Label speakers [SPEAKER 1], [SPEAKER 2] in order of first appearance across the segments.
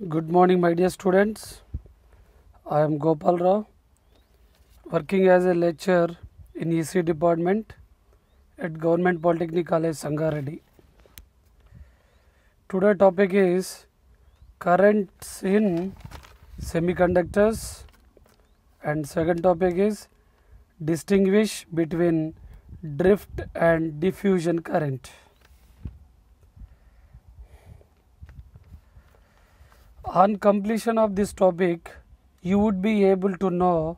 [SPEAKER 1] Good morning, my dear students. I am Gopal Rao, working as a lecturer in EC department at Government Polytechnic College, Sangareddy. Today topic is currents in semiconductors, and second topic is distinguish between drift and diffusion current. On completion of this topic, you would be able to know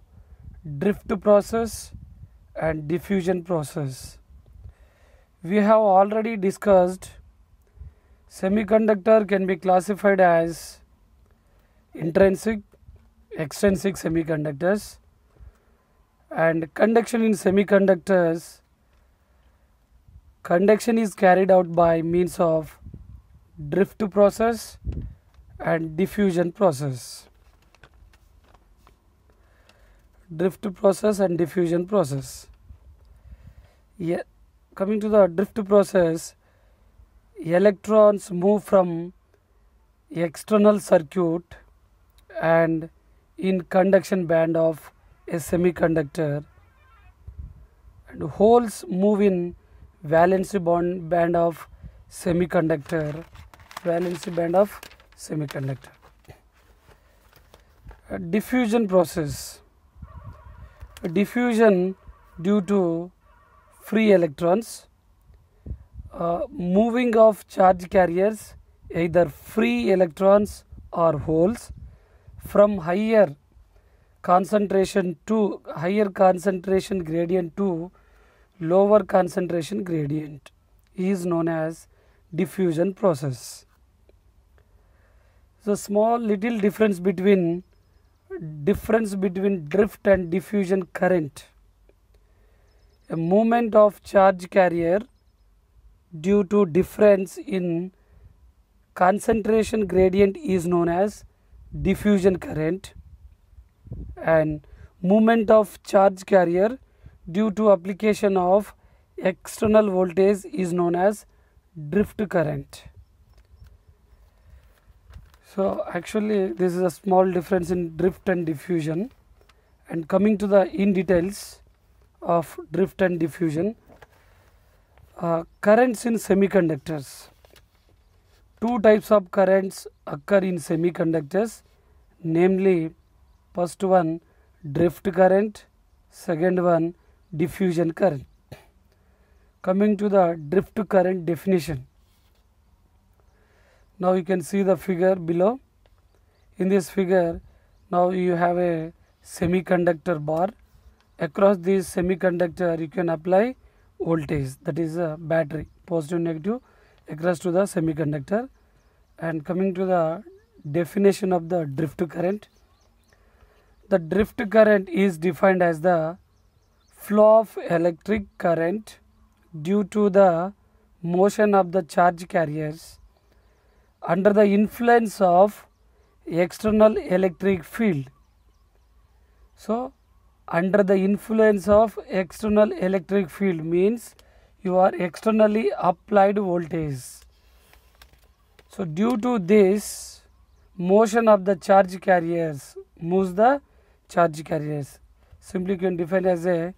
[SPEAKER 1] drift process and diffusion process. We have already discussed semiconductor can be classified as intrinsic, extrinsic semiconductors, and conduction in semiconductors. Conduction is carried out by means of drift process and diffusion process. Drift process and diffusion process. Coming to the drift process, electrons move from external circuit and in conduction band of a semiconductor, and holes move in valency band of semiconductor. Diffusion process. Diffusion due to free electrons, moving of charge carriers, either free electrons or holes, from higher concentration gradient to lower concentration gradient is known as diffusion process. So small little difference between drift and diffusion current. A movement of charge carrier due to difference in concentration gradient is known as diffusion current, and movement of charge carrier due to application of external voltage is known as drift current. So actually this is a small difference in drift and diffusion. And coming to the in details of drift and diffusion, currents in semiconductors. Two types of currents occur in semiconductors, namely first one drift current, second one diffusion current. Coming to the drift current definition. Now you can see the figure below. In this figure, now you have a semiconductor bar. Across this semiconductor you can apply voltage, that is a battery, positive negative across to the semiconductor. And coming to the definition of the drift current. The drift current is defined as the flow of electric current due to the motion of the charge carriers under the influence of external electric field. So under the influence of external electric field means you are externally applied voltage. So due to this motion of the charge carriers moves the charge carriers. Simply can define as a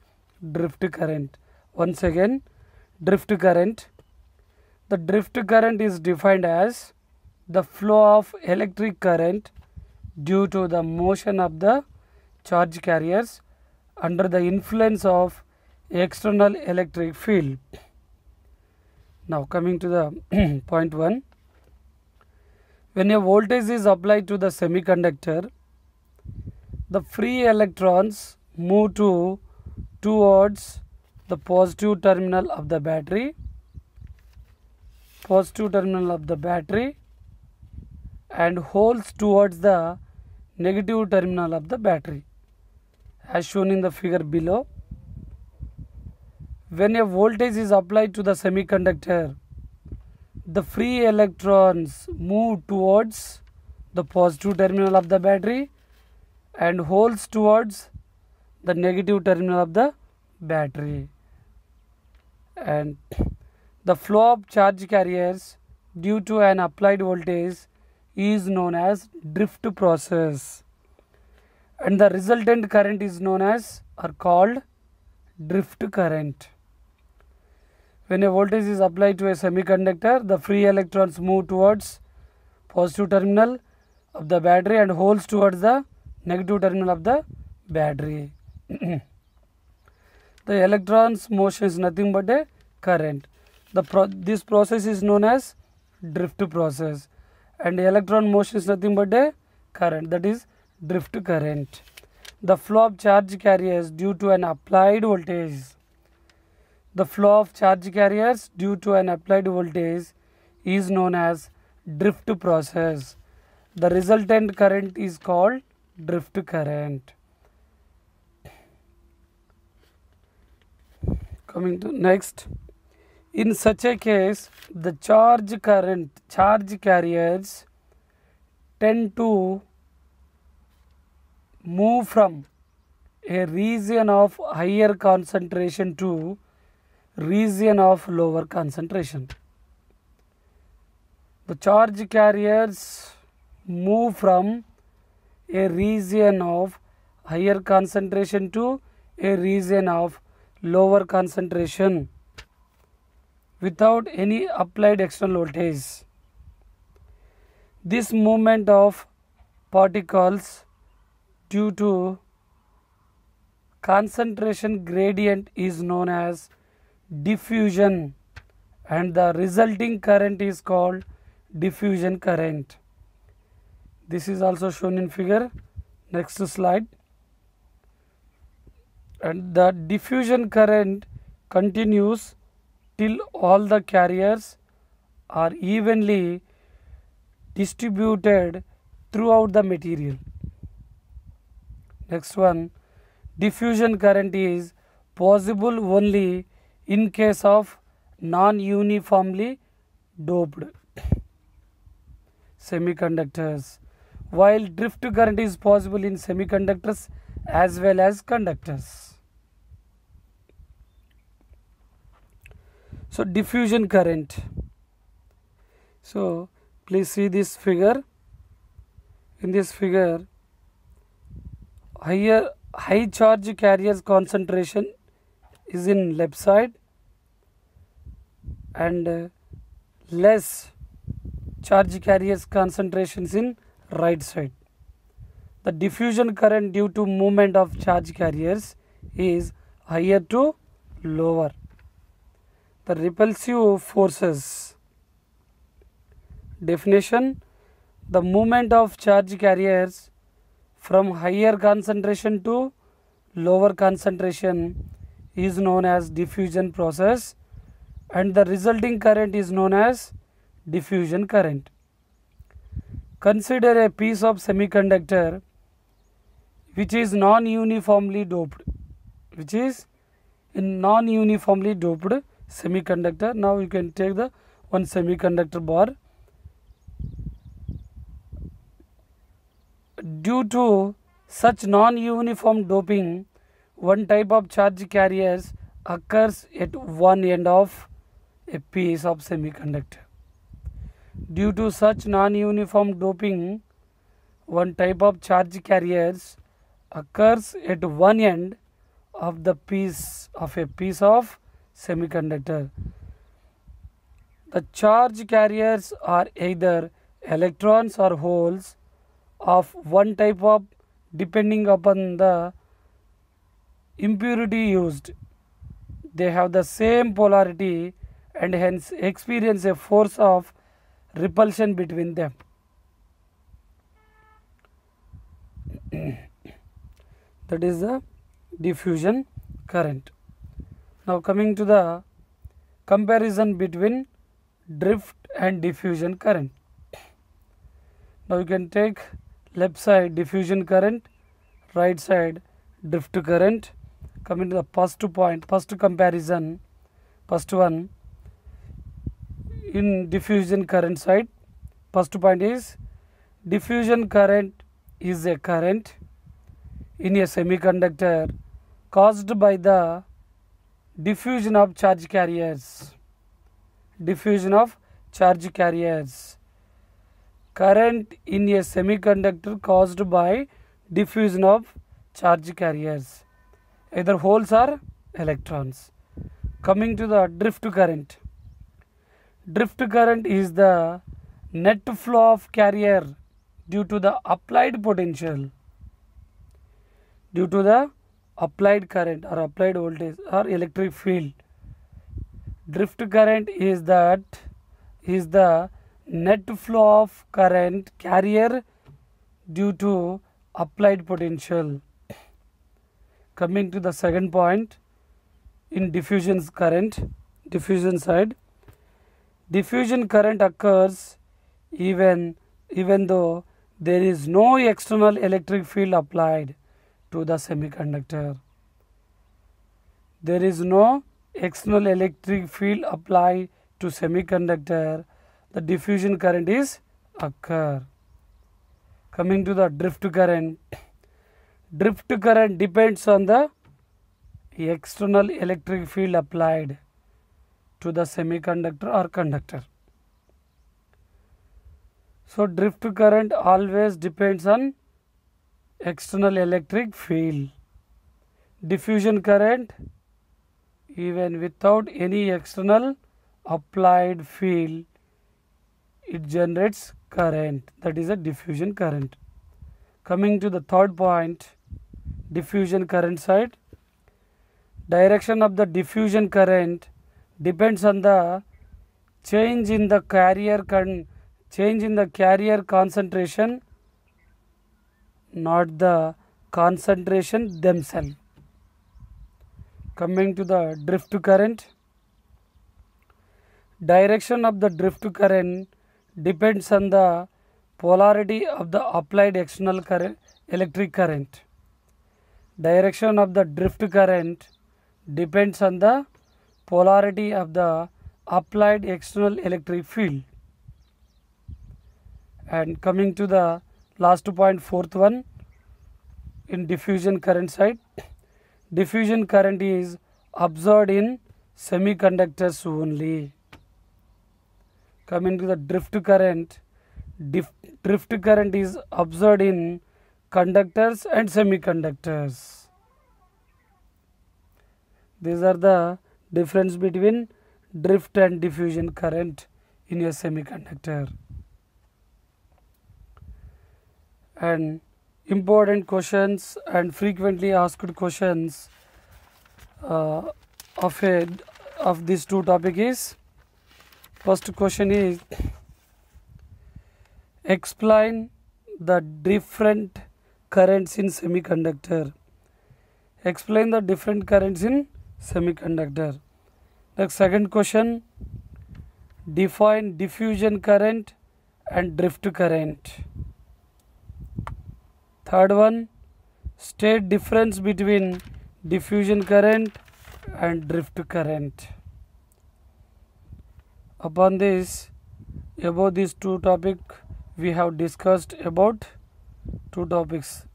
[SPEAKER 1] drift current. Once again, drift current. The drift current is defined as the flow of electric current due to the motion of the charge carriers under the influence of external electric field. Now coming to the point 1. When a voltage is applied to the semiconductor, the free electrons move towards the positive terminal of the battery, and holes towards the negative terminal of the battery, as shown in the figure below. When a voltage is applied to the semiconductor, the free electrons move towards the positive terminal of the battery and holes towards the negative terminal of the battery, and the flow of charge carriers due to an applied voltage is known as drift process, and the resultant current is known as or called drift current. When a voltage is applied to a semiconductor, the free electrons move towards positive terminal of the battery and holes towards the negative terminal of the battery. The electrons motion is nothing but a current. This process is known as drift process, and electron motion is nothing but a current, that is drift current. The flow of charge carriers due to an applied voltage. The flow of charge carriers due to an applied voltage is known as drift process. The resultant current is called drift current. Coming to next, in such a case, the charge carriers tend to move from a region of higher concentration to region of lower concentration. The charge carriers move from a region of higher concentration to a region of lower concentration without any applied external voltage. This movement of particles due to concentration gradient is known as diffusion, and the resulting current is called diffusion current. This is also shown in figure. Next slide. And the diffusion current continues till all the carriers are evenly distributed throughout the material. Next one, diffusion current is possible only in case of non-uniformly doped semiconductors, while drift current is possible in semiconductors as well as conductors. So diffusion current. So please see this figure. In this figure, high charge carriers concentration is in left side and less charge carriers concentrations in right side. The diffusion current due to movement of charge carriers is higher to lower. The repulsive forces. Definition: the movement of charge carriers from higher concentration to lower concentration is known as diffusion process, and the resulting current is known as diffusion current. Consider a piece of semiconductor which is non-uniformly doped, which is in non-uniformly doped semiconductor. Now you can take the one semiconductor bar. Due to such non-uniform doping, one type of charge carriers occurs at one end of a piece of semiconductor. Due to such non-uniform doping, one type of charge carriers occurs at one end of the piece of semiconductor. The charge carriers are either electrons or holes of one type of depending upon the impurity used. They have the same polarity and hence experience a force of repulsion between them. That is the diffusion current. Now coming to the comparison between drift and diffusion current. Now you can take left side diffusion current, right side drift current. Coming to the first point, first comparison, first one, in diffusion current side, first point is diffusion current is a current in a semiconductor caused by the diffusion of charge carriers. Diffusion of charge carriers. current in a semiconductor caused by diffusion of charge carriers, either holes or electrons. Coming to the drift current. Drift current is the net flow of carrier due to the applied potential, due to the applied current or applied voltage or electric field. Drift current is the net flow of current carrier due to applied potential. Coming to the second point, in diffusion current, diffusion side, diffusion current occurs even though there is no external electric field applied to the semiconductor. There is no external electric field applied to semiconductor, the diffusion current is occur. Coming to the drift current depends on the external electric field applied to the semiconductor or conductor. So drift current always depends on external electric field. Diffusion current, even without any external applied field, it generates current, that is a diffusion current. Coming to the third point, diffusion current side, direction of the diffusion current depends on the change in the carrier concentration, not the concentration themselves. Coming to the drift current, direction of the drift current depends on the polarity of the applied external current, electric current. Direction of the drift current depends on the polarity of the applied external electric field. And coming to the last point, fourth one, in diffusion current side, diffusion current is observed in semiconductors only. Coming to the drift current, drift current is observed in conductors and semiconductors. These are the difference between drift and diffusion current in a semiconductor. And important questions and frequently asked questions of these two topics is, first question is, explain the different currents in semiconductor. Explain the different currents in semiconductor. The second question, define diffusion current and drift current. Third one, state difference between diffusion current and drift current. Upon this, above these two topics, we have discussed about two topics.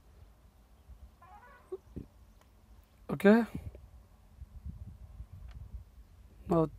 [SPEAKER 1] Okay. Now